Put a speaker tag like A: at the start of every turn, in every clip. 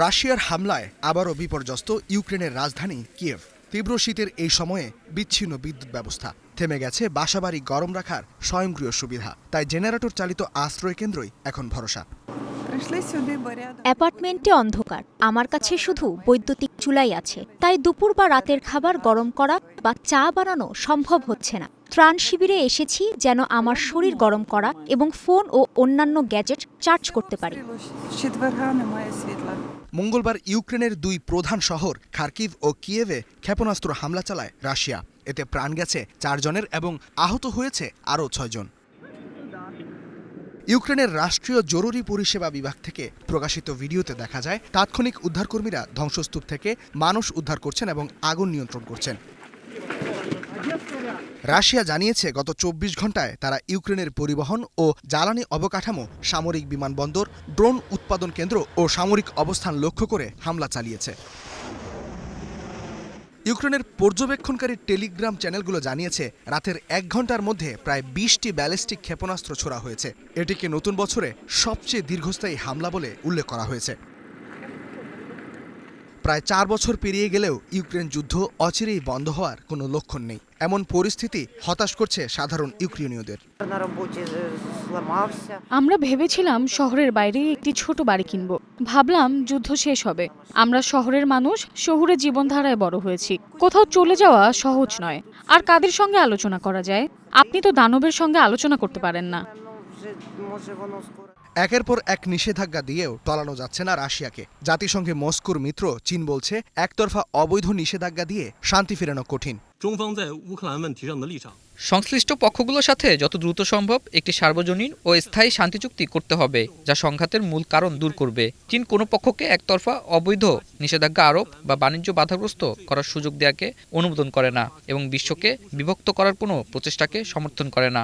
A: রাশিয়ার হামলায় আবারও বিপর্যস্ত ইউক্রেনের রাজধানী কিয়েভ। তীব্র শীতের এই সময়ে বিচ্ছিন্ন বিদ্যুৎ ব্যবস্থা, থেমে গেছে বাসাবাড়ি গরম রাখার স্বয়ংক্রিয় সুবিধা। তাই জেনারেটর চালিত আশ্রয় কেন্দ্রই এখন ভরসা।
B: অ্যাপার্টমেন্টে অন্ধকার, আমার কাছে শুধু বৈদ্যুতিক চুলাই আছে, তাই দুপুর বা রাতের খাবার গরম করা বা চা বানানো সম্ভব হচ্ছে না। ত্রাণ শিবিরে এসেছি যেন আমার শরীর গরম করা এবং ফোন ও অন্যান্য গ্যাজেট চার্জ করতে পারি।
A: মঙ্গলবার ইউক্রেনের দুই প্রধান শহর খার্কিভ ও কিয়েভে ক্ষেপণাস্ত্র হামলা চালায় রাশিয়া। এতে প্রাণ গেছে 4 জনের এবং আহত হয়েছে আরও 6 জন। ইউক্রেনের রাষ্ট্রীয় জরুরি পরিষেবা বিভাগ থেকে প্রকাশিত ভিডিওতে দেখা যায় তাৎক্ষণিক উদ্ধারকর্মীরা ধ্বংসস্তূপ থেকে মানুষ উদ্ধার করছেন এবং আগুন নিয়ন্ত্রণ করছেন। রাশিয়া জানিয়েছে গত 24 ঘন্টায় তারা ইউক্রেনের পরিবহন ও জ্বালানি অবকাঠামো, সামরিক বিমানবন্দর, ড্রোন উৎপাদন কেন্দ্র ও সামরিক অবস্থান লক্ষ্য করে হামলা চালিয়েছে। ইউক্রেনের পর্যবেক্ষণকারী টেলিগ্রাম চ্যানেলগুলো জানিয়েছে রাতের 1 ঘন্টার মধ্যে প্রায় 20টি ব্যালিস্টিক ক্ষেপণাস্ত্র ছোড়া হয়েছে। এটিকে নতুন বছরে সবচেয়ে দীর্ঘস্থায়ী হামলা বলে উল্লেখ করা হয়েছে। প্রায় 4 বছর পেরিয়ে গেলেও ইউক্রেন যুদ্ধ অচিরেই বন্ধ হওয়ার কোনো লক্ষণ নেই। এমন পরিস্থিতি হতাশ করছে সাধারণ ইউক্রেনীয়দের।
C: আমরা ভেবেছিলাম শহরের বাইরে একটি ছোট বাড়ি কিনব। ভাবলাম যুদ্ধ শেষ হবে। আমরা শহরের মানুষ, শহুরে জীবনধারায় বড় হয়েছি। কোথাও চলে যাওয়া সহজ নয়। আর কাদের সঙ্গে আলোচনা করা যায়? আপনি তো দানবের সঙ্গে আলোচনা করতে পারেন না।
A: একের পর এক নিষেধাজ্ঞা দিয়েও টলানো যাচ্ছে না রাশিয়াকে। জাতিসংঘে মস্কোর মিত্র চীন বলছে একতরফা অবৈধ নিষেধাজ্ঞা দিয়ে শান্তি ফেরানো কঠিন।
D: সংশ্লিষ্ট পক্ষগুলোর সাথে যত দ্রুত সম্ভব একটি সার্বজনীন ও স্থায়ী শান্তি চুক্তি করতে হবে, যা সংঘাতের মূল কারণ দূর করবে। চীন কোনো পক্ষকে একতরফা অবৈধ নিষেধাজ্ঞা আরোপ বা বাণিজ্য বাধাগ্রস্ত করার সুযোগ দেওয়াকে অনুমোদন করে না এবং বিশ্বকে বিভক্ত করার কোনো প্রচেষ্টাকে সমর্থন করে না।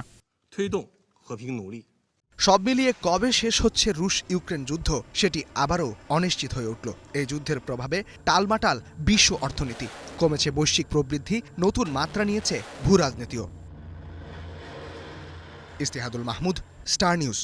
A: সব মিলিয়ে কবে শেষ হচ্ছে রুশ ইউক্রেন যুদ্ধ সেটি আবারও অনিশ্চিত হয়ে উঠল। এই যুদ্ধের প্রভাবে টালমাটাল বিশ্ব অর্থনীতি, কমেছে বৈশ্বিক প্রবৃদ্ধি, নতুন মাত্রা নিয়েছে ভূরাজনীতিও। ইস্তেহাদুল মাহমুদ, স্টার নিউজ।